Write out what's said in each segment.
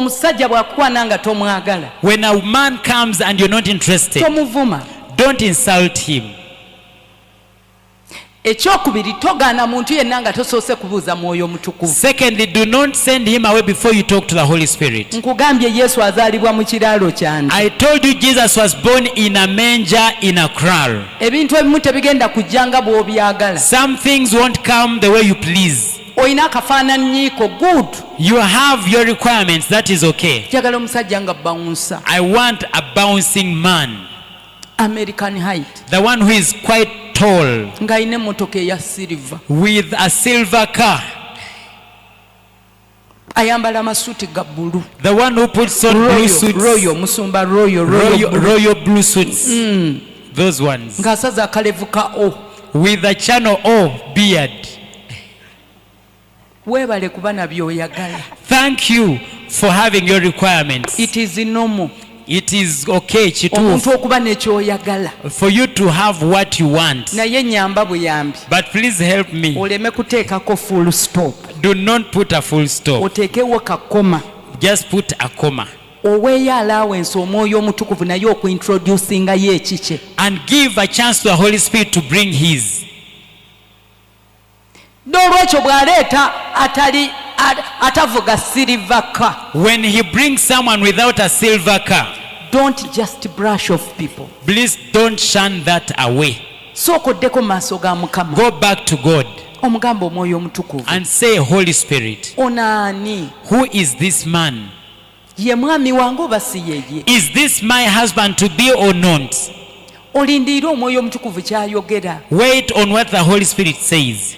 omusajja bw'akukwana nga tomwagala, when a man comes and you're not interested, tomuvuma. don't insult him. Ekyokubiri, togaana muntu yenna nga tosoose kubuuza Mwoyo Mutukuvu. Secondly, do not send him away before you talk to the Holy Spirit. Nkugambye Yesu azaalibwa mu kiraalo kyange. I told you Jesus was born in a manger, in a kraal. Ebintu ebimu tebigenda kujja nga bw'obyagala. Some things won't come the way you please. Oyina akafaananyiiko, good. You have your requirements, that is okay. Njagala omusajja nga bawunsa. I want a bouncing man, American height. the one who is quite tall, Ng'ayina emmotoka eya silver. with a silver car, Ayambala amasuuti ga bbulu. the one who puts on blue suits, Royal, musumba royal royal blue suits, those ones, ng'asaza akalevu ka O. with a channel O beard. Weebale kuba na by'oyagala. Thank you for having your requirements. It is normal. It is okay, Omuntu Chitu, okuba n'ekyoyagala. for you to have what you want. Naye nyamba buyambi. But please help me. Oleme kuteekako full stop. Do not put a full stop. Oteekewo kakoma. Just put a comma. Oweeyo allowance Omwoyo Omutukuvu naye okuintroducingayo ekikye. And give a chance to the Holy Spirit to bring His. N'olwekyo bw'aleeta atavuga silver car. When He brings someone without a silver car, Don't just brush off people. please don't shun that away. Sooka oddeko mu maaso ga Mukama. Go back to God Omugamba Omwoyo Omutukuvu. and say, Holy Spirit, Ono ani? who is this man? Ye mwami wange oba si yeye? Is this my husband to be or not? Olindiira Omwoyo Omutukuvu ky'ayogera. Wait on what the Holy Spirit says.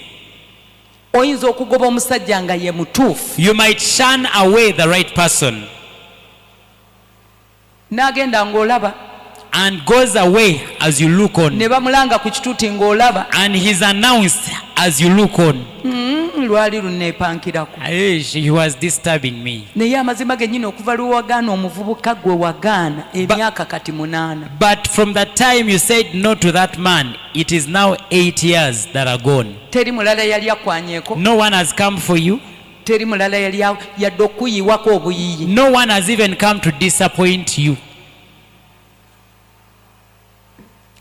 Oyinza okugoba omusajja nga ye mutuufu. You might shun away the right person N'agenda ng'olaba. and goes away as you look on. Ne bamulanga ku kituuti ng'olaba. And He's announced as you look on. Lwali lunneepankirako. He was disturbing me. Naye amazima gennyini okuva lwe wagaana omuvubuka gwe wagaana emyaka kati 8. But from the time you said no to that man, it is now 8 years that are gone. Teri mulala yali akwanyeeko. No one has come for you. Teri mulala yali yadde okuyiwako obuyiyi. No one has even come to disappoint you.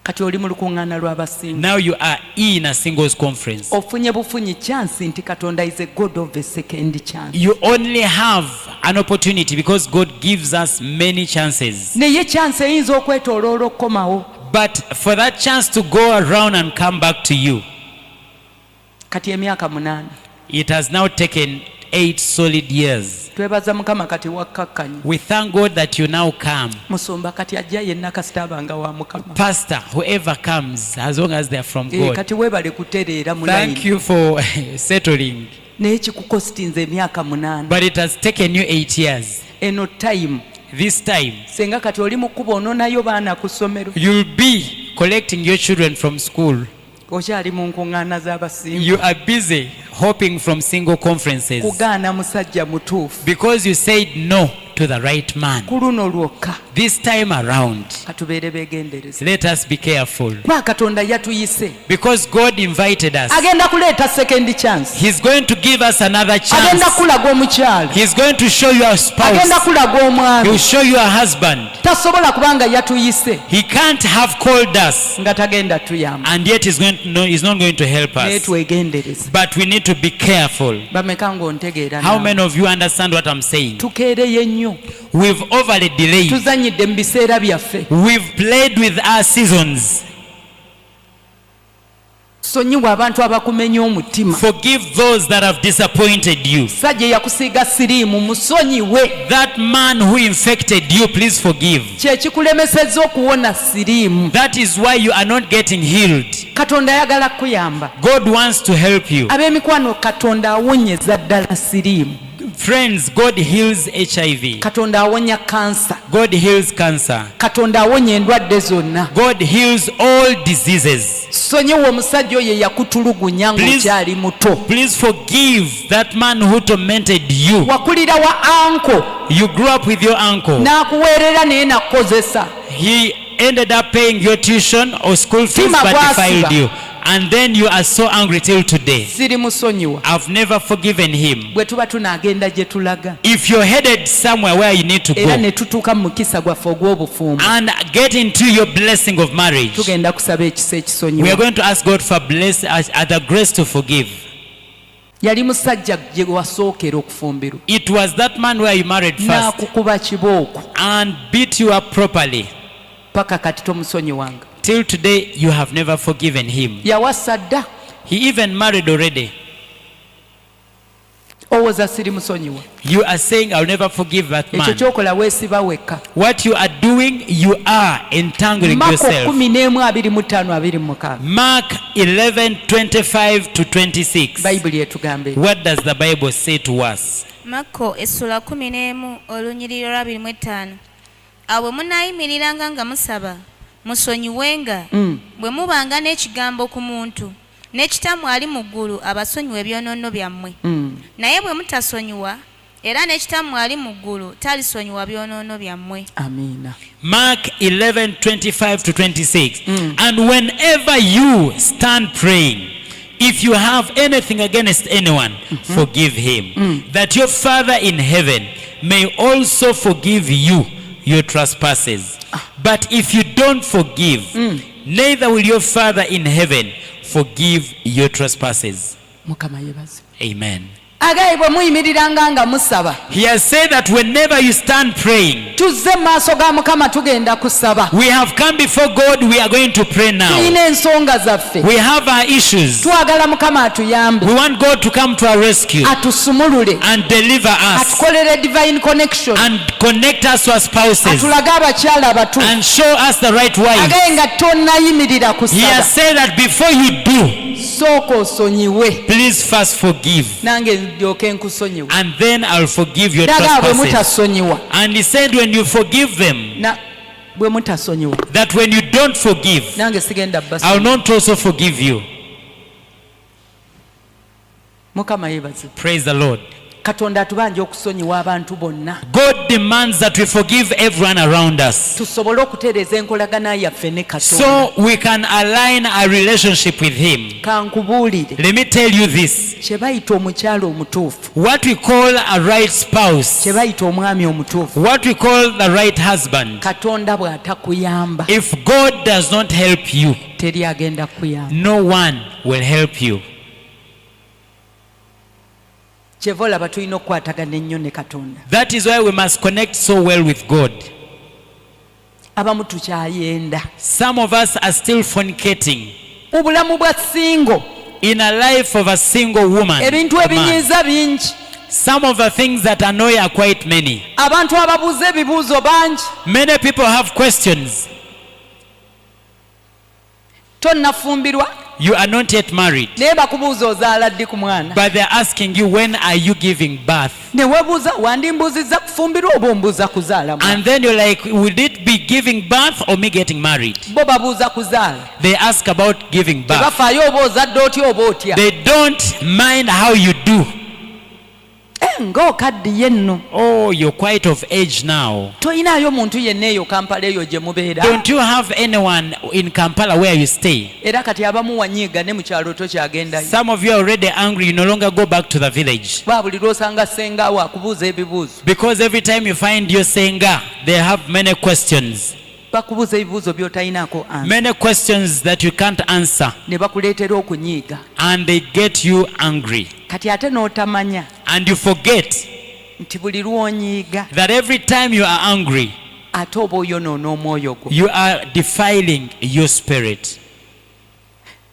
Kati oli mu lukuŋŋaana lw'abasinga. Now you are in a singles conference. Ofunye bufunyi chance nti Katonda is a God of a second chance. You only have an opportunity because God gives us many chances. Naye chance eyinza okwetooloola okukomawo. But for that chance to go around and come back to you, Kati emyaka 8. it has now taken 8 solid years. Twebaza Mukama kati wakkakkanya. We thank God that you now come. Musumba kati ajja yenna kasita abanga wa Mukama. Pastor, whoever comes, as long as they are from God. Kati weebale kutereera mu Thank layini. you for settling. Naye kikukositinze emyaka 8. But it has taken you 8 years. Eno time This time, senga kati oli mu kkubo onoonayo baana ku ssomero. you'll be collecting your children from school. Okyali mu nkuŋŋaana z'abasinga. You are busy hopping from single conferences Kugaana musajja mutuufu. because you said no to the right man. Ku luno lwokka This time around, katubeere beegendereza. let us be careful Kuba Katonda yatuyise. because God invited us. Agenda kuleeta second chance. He's going to give us another Agenda chance. kulaga omukyala. He's going to show you a Agenda spouse. kulaga omwami. He'll show you a husband. Tasobola kubanga yatuyise He can't have called us nga tagenda tuyamba. and yet he's not going to help Naye us. twegendereze. But we need to be careful. Bameka ng'ontegeera How naawe? many of you understand what I'm saying? Tukeereye nnyo. We've overly delayed. Tuzanyidde mu biseera byaffe. We've played with our seasons. Sonyiwa abantu abakumenya omutima. Forgive those that have disappointed you. Sajja yakusiiga siriimu musonyiwe. That man who infected you, please forgive. Kye kikulemesezza okuwona siriimu. That is why you are not getting healed. Katonda ayagala kuyamba. God wants to help you. Ab'emikwano Katonda awonyeza ddala siriimu. Friends, God heals HIV. Katonda awonya kansa. God heals cancer. Katonda awonya endwadde zonna. God heals all diseases. Sonyiwa omusajja oyo yakutulugunya ng'okyali muto. Please forgive that man who tormented you. Wakulira wa anko. You grew up with your uncle. N'akuweerera naye nakukozesa. He ended up paying your tuition or school fees, Tima but he gwasiba. failed you. and then you are so angry till today. sirimusonyiwa. I've never forgiven him. Bwe tuba tunaagenda gye tulaga If you're headed somewhere where you need to era go ne tutuuka mu mukisa gwaffe ogw'obufumbo, and get into your blessing of marriage, tugenda kusaba ekisa we are ekisonyiwa. going to ask God for the grace to forgive. Yali musajja gye wasookera okufumbirwa, It was that man where you married first n'akukuba kibooko and beat you up properly. paka kati tomusonyiwanga. Till today you have never forgiven him. Yawasa dda, He even married already. owooza sirimusonyiwa. You are saying I'll never forgive that Ekyo man. kyokola weesiba wekka. What you are doing, you are entangling Mako yourself. 11:25-26 Mark 11:25-26. bayibuli etugamba ekyo. What does the Bible say to us? Makko essula 11 olunyiriri lwa 25. Awo bwe munaayimiriranga nga musaba musonyiwenga bwe mubanga n'ekigambo ku muntu n'ekitammwe ali mu ggulu abasonyiwa ebyonoono byammwe. Naye bwe mutasonyiwa era n'ekitammwe ali mu ggulu talisonyiwa byonoono byammwe. Amiina. Mark 11:25-26. And whenever you stand praying, if you have anything against anyone, forgive him, that your Father in heaven may also forgive you your trespasses. But if you don't forgive, neither will your Father in heaven forgive your trespasses. Mukama yebaze. Amen. Agaye bwe muyimiriranga nga musaba, He has said that whenever you stand praying, tuzze mu maaso ga Mukama tugenda kusaba. we have come before God, we are going to pray now. Tulina ensonga zaffe, We have our issues. twagala Mukama atuyambe, We want God to come to our rescue atusumulule, and deliver us atukolere divine connection, and connect us to our spouses atulage abakyala abatuufu. and show us the right wife. Agaye nga tonnayimirira He kusaba, has said that before you do, sooka osonyiwe please first forgive, nange ndyoke nkusonyiwe. and then I'll forgive your Ddala bwe trespasses. mutasonyiwa, And he said when you forgive them, bwe mutasonyiwa that when you don't forgive, nange sigenda I'll basonyiwa. not also forgive you. Mukama yebaze. Praise the Lord. Katonda atubanja okusonyiwa abantu bonna God demands that we forgive everyone around us, tusobole okutereeza enkolagana yaffe ne Katonda. so we can align our relationship with him. Kankubuulire, Let me tell you this. kye bayita omukyala omutuufu, What we call a right spouse, kye bayita omwami omutuufu, what we call the right husband, Katonda bw'atakuyamba if God does not help you, teri agenda kukuyamba. no one will help you. Kyeva olaba tulina okukwatagana ennyo ne Katonda. That is why we must connect so well with God. Abamu tukyayenda. Some of us are still fornicating Obulamu bwa singo, in a life of a single woman. ebintu or man. ebinyiiza bingi, Some of the things that annoy are quite many. abantu ababuuza ebibuuzo bangi. Many people have questions. Tonnafumbirwa You are not yet married, naye bakubuuza ozaala ddi ku mwana, but they're asking you, when are you giving birth? ne weebuuza wandimbuuzizza kufumbirwa oba ombuuza kuzaala mwana. And then you're like, would it be giving birth or me getting married? Bo babuuza kuzaala, They ask about giving birth. tebafaayo oba ozadde otya oba otya. They don't mind how you do. Ng'okaddiye nno, Oh, you're quite of age now. toyinaayo muntu yenna eyo Kampala eyo gye mubeera. Don't you have anyone in Kampala where you stay? Era kati abamu wanyiiga ne mu kyalo tokyagendayo. Some of you are already angry, you no longer go back to the village. Ba buli lw'osanga sengaawo akubuuza ebibuuzo, Because every time you find your senga, they have many questions. bakubuuza ebibuuzo by'otayinaako ansa, Many questions that you can't answer. ne bakuleetera okunyiiga. And they get you angry. Kati ate n'otamanya And you forget nti buli lw'onyiiga that every time you are angry, ate oba oyonoona omwoyo gwo. you are defiling your spirit.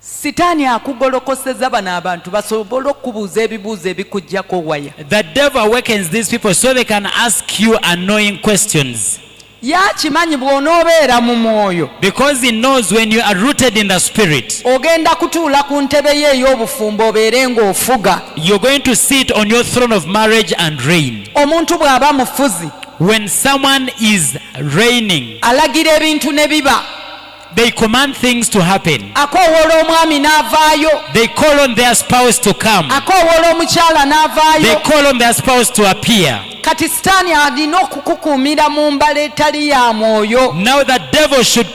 Sitaani akugolokosezza bano abantu basobole okubuuza ebibuuzo ebikuggyako waya. The devil awakens these people so they can ask you annoying questions. Yakimanyi bw'onoobeera mu mwoyo, Because he knows when you are rooted in the spirit, ogenda kutuula ku ntebe ye ey'obufumbo obeere ng'ofuga. you're going to sit on your throne of marriage and reign. Omuntu bw'aba mufuzi, When someone is reigning, alagira ebintu ne biba. they command things to happen. Akoowoola omwami n'avaayo, They call on their spouse to come. akoowoola omukyala They n'avaayo. call on their spouse to appear. kati sitaani alina okukukuumira mu mbala etali ya mwoyo. Now the devil should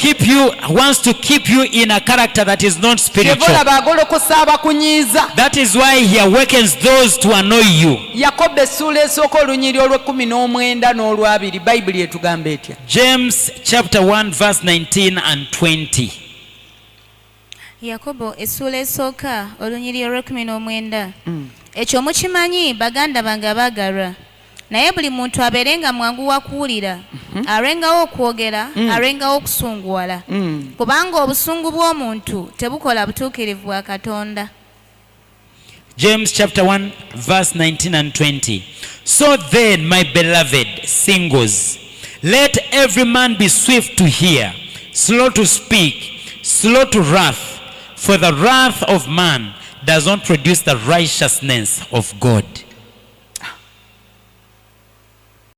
wants to keep you in a character that is not spiritual. Olaba agolokosa abakunyiiza. That is why he awakens those to annoy you. Yakobo essula esooka olunyiri olw'19 n'olw'2 bayibuli etugamba etya? James chapter 1 verse 19 and 20. Yakobo essula esooka olunyiri olw'19. Ekyo mukimanyi baganda bange abaagalwa, naye buli muntu abeerenga mwangu wa kuwulira, alwengawo okwogera, alwengawo okusunguwala, kubanga obusungu bw'omuntu tebukola butuukirivu bwa Katonda. James chapter 1 verse 19 and 20. So then, my beloved singles, let every man be swift to hear, slow to speak, slow to wrath, for the wrath of man does not produce the righteousness of God.